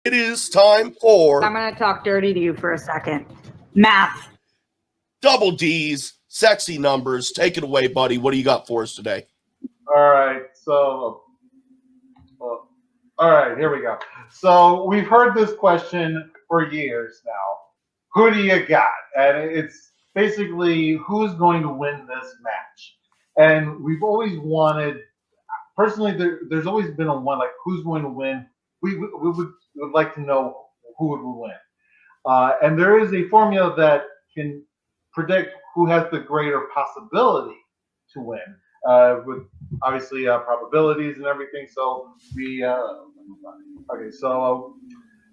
It is time for I'm going to talk dirty to you for a second. Math. Double D's, sexy numbers. Take it away, buddy. What do you got for us today? All right, all right, here we go. So we've heard this question for years now. Who do you got? And it's basically who's going to win this match. And we've always wanted, personally, there's always been a one, like who's going to win. We would like to know who would win. And there is a formula that can predict who has the greater possibility to win, with obviously probabilities and everything. So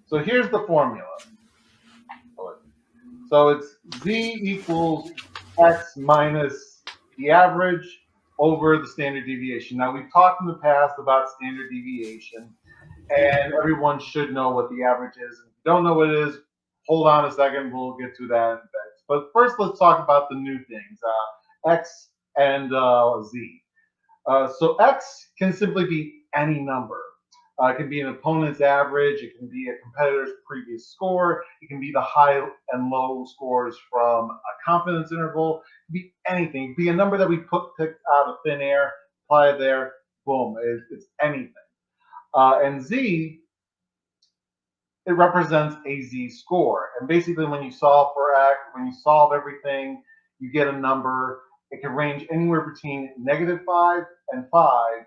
so here's the formula. So it's z equals x minus the average over the standard deviation. Now we've talked in the past about standard deviation, and everyone should know what the average is. If you don't know what it is, hold on a second. We'll get to that in a bit. But first, let's talk about the new things, x and z. So x can simply be any number. It can be an opponent's average. It can be a competitor's previous score. It can be the high and low scores from a confidence interval. It can be anything. It can be a number that we picked out of thin air, apply it there, boom, it's anything. And z, it represents a z score. And basically, when you solve for x, when you solve everything, you get a number. It can range anywhere between -5 and 5.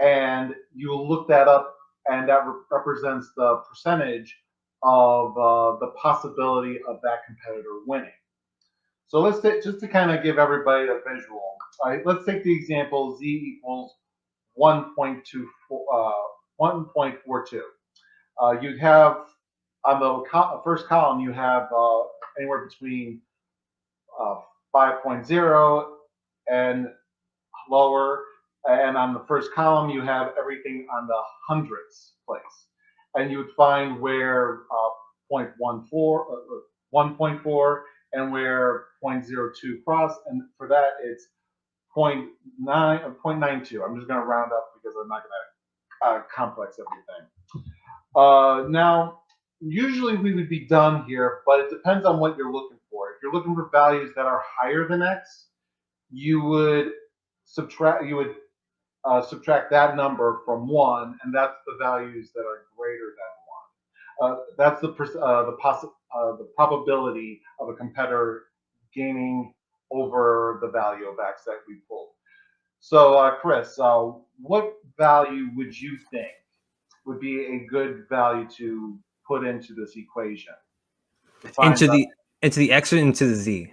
And you will look that up, and that represents the percentage of the possibility of that competitor winning. So let's take, just to kind of give everybody a visual. All right, let's take the example z equals 1.42. You have on the first column, you have anywhere between 5.0 and lower. And on the first column, you have everything on the hundredths place. And you would find where 1.4 and where 0.02 cross. And for that, it's 0.9 or 0.92. I'm just going to round up because I'm not going to complex everything. Now, usually we would be done here, but it depends on what you're looking for. If you're looking for values that are higher than x, you would subtract that number from 1, and that's the values that are greater than 1. That's the probability of a competitor gaining over the value of x that we pulled. So, Chris, what value would you think would be a good value to put into this equation? Into the x or into the z?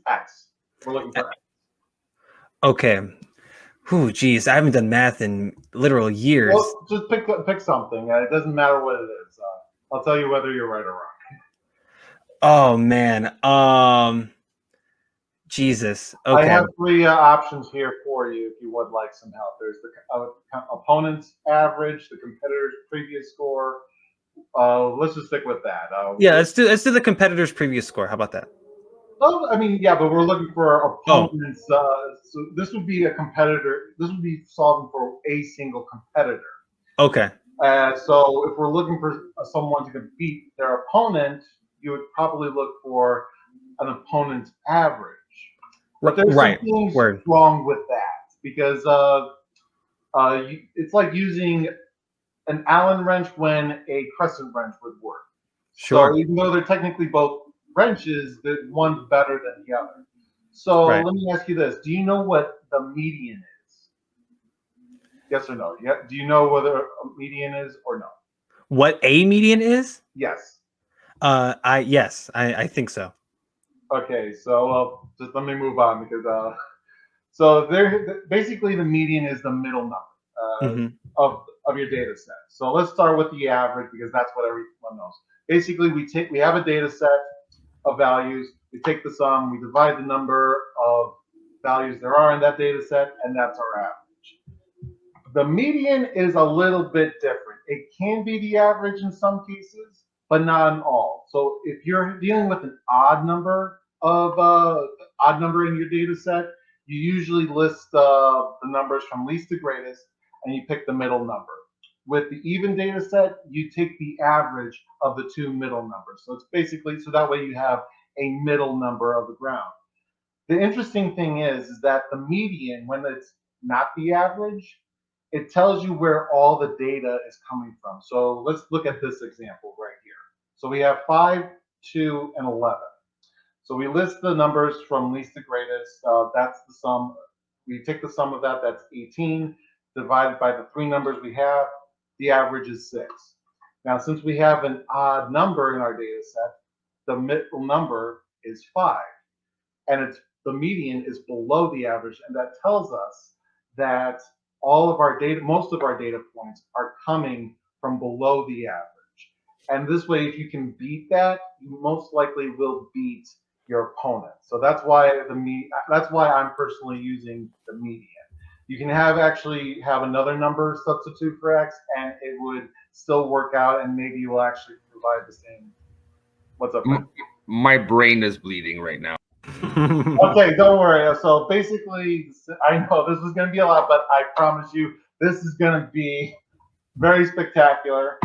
X. We're looking for x. Okay. Ooh, geez, I haven't done math in literal years. Well, just pick something. It doesn't matter what it is. I'll tell you whether you're right or wrong. Oh man. Jesus. Okay. I have 3 options here for you if you would like some help. There's the opponent's average, the competitor's previous score. Let's just stick with that. Yeah, let's do the competitor's previous score. How about that? Well, I mean, yeah, but we're looking for opponents. So this would be a competitor. This would be solving for a single competitor. Okay. So if we're looking for someone to beat their opponent, you would probably look for an opponent's average. But there's some things wrong with that, because it's like using an Allen wrench when a crescent wrench would work. Sure. So even though they're technically both wrenches, one's better than the other. So let me ask you this: do you know what the median is? Yes or no? Yeah. Do you know whether a median is or no? What a median is? Yes. I think so. Okay, so just let me move on, because so basically the median is the middle number of your data set. So let's start with the average, because that's what everyone knows. Basically, we have a data set of values. We take the sum, we divide the number of values there are in that data set, and that's our average. The median is a little bit different. It can be the average in some cases, but not in all. So if you're dealing with an odd number in your data set, you usually list the numbers from least to greatest, and you pick the middle number. with the even data set, you take the average of the two middle numbers. So it's basically, so that way you have a middle number of the ground. The interesting thing is that the median, when it's not the average, it tells you where all the data is coming from. So let's look at this example right here. So we have 5, 2, and 11. So we list the numbers from least to greatest. That's the sum. We take the sum of that. That's 18 divided by the three numbers we have. The average is 6. Now, since we have an odd number in our data set, the middle number is 5. And the median is below the average. And that tells us that all of our data, most of our data points are coming from below the average. And this way, if you can beat that, you most likely will beat your opponent. So that's why I'm personally using the median. You can actually have another number substitute for X, and it would still work out, and maybe you will actually provide the same. What's up, man? My brain is bleeding right now. Okay, don't worry. So basically, I know this is going to be a lot, but I promise you, this is going to be very spectacular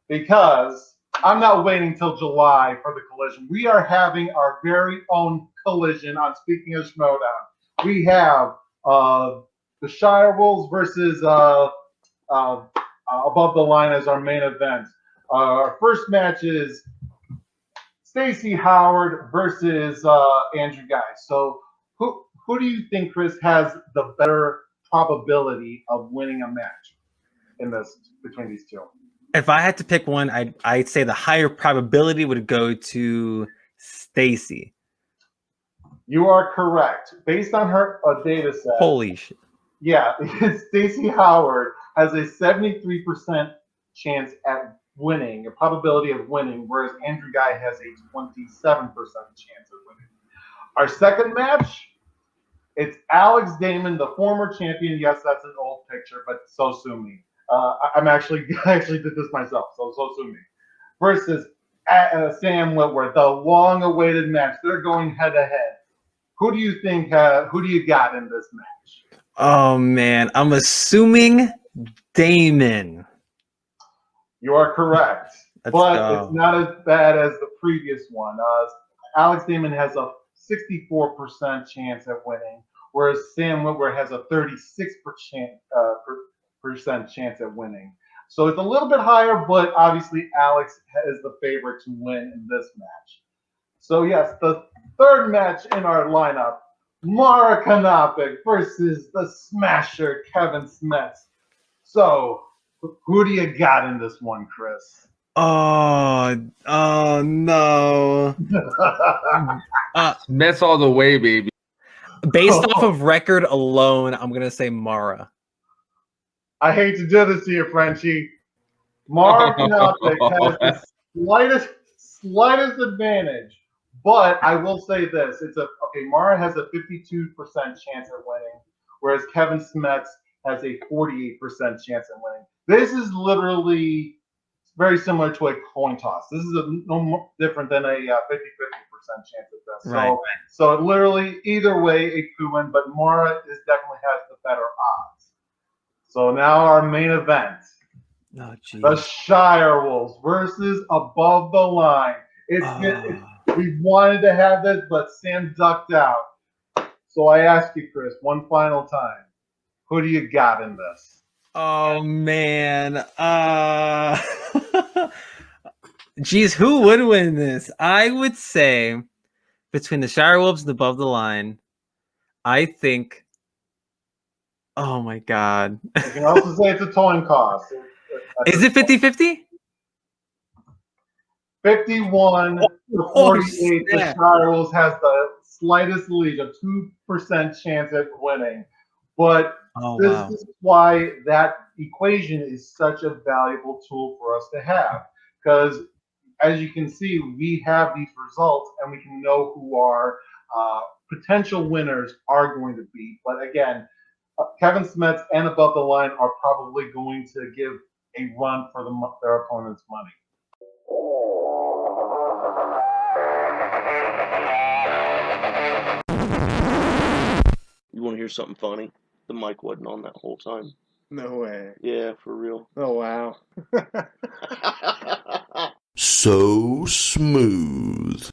because I'm not waiting till July for the collision. We are having our very own collision on Speaking of Schmodown. We have the Shire Wolves versus Above the Line as our main event. Our first match is Stacey Howard versus Andrew Guy. So who do you think, Chris, has the better probability of winning a match in this between these two? If I had to pick one, I'd say the higher probability would go to Stacey. You are correct. Based on her data set. Holy shit. Yeah, Stacey Howard has a 73% chance at winning, a probability of winning, whereas Andrew Guy has a 27% chance of winning. Our second match, it's Alex Damon, the former champion. Yes, that's an old picture, but so sue me. I actually did this myself, so sue me. Versus Sam Whitworth, the long-awaited match. They're going head-to-head. Who do you think? Who do you got in this match? Oh man, I'm assuming Damon. You are correct, but it's not as bad as the previous one. Alex Damon has a 64% chance at winning, whereas Sam Whitworth has a 36% chance at winning. So it's a little bit higher, but obviously Alex is the favorite to win in this match. So yes, the third match in our lineup, Mara Kanopik versus the Smasher Kevin Smets. So who do you got in this one, Chris? Oh no. Smets all the way, baby. Based off of record alone, I'm gonna say Mara. I hate to do this to you, Frenchie. Mara Kanopik has the slightest advantage, but I will say this: Mara has a 52% chance at winning, whereas Kevin Smets has a 48% chance at winning. This is literally very similar to a coin toss. This is no more different than a 50-50% chance at this. Right. So literally either way it could win, but Mara definitely has the better odds. So now our main event. Oh, geez. The Shire Wolves versus Above the Line. We wanted to have this, but Sam ducked out. So I ask you, Chris, one final time. Who do you got in this? Oh man. Geez, who would win this? I would say between the Shire Wolves and Above the Line, I think. Oh my god. You can also say it's a coin toss. Is it 50-50? 51 to 48. The Shire Wolves has the slightest lead, a 2% chance at winning. But this is why that equation is such a valuable tool for us to have. Because as you can see, we have these results and we can know who our potential winners are going to be. But again, Kevin Smets and Above the Line are probably going to give a run for their opponent's money. You want to hear something funny? The mic wasn't on that whole time. No way. Yeah, for real. Oh, wow. So smooth.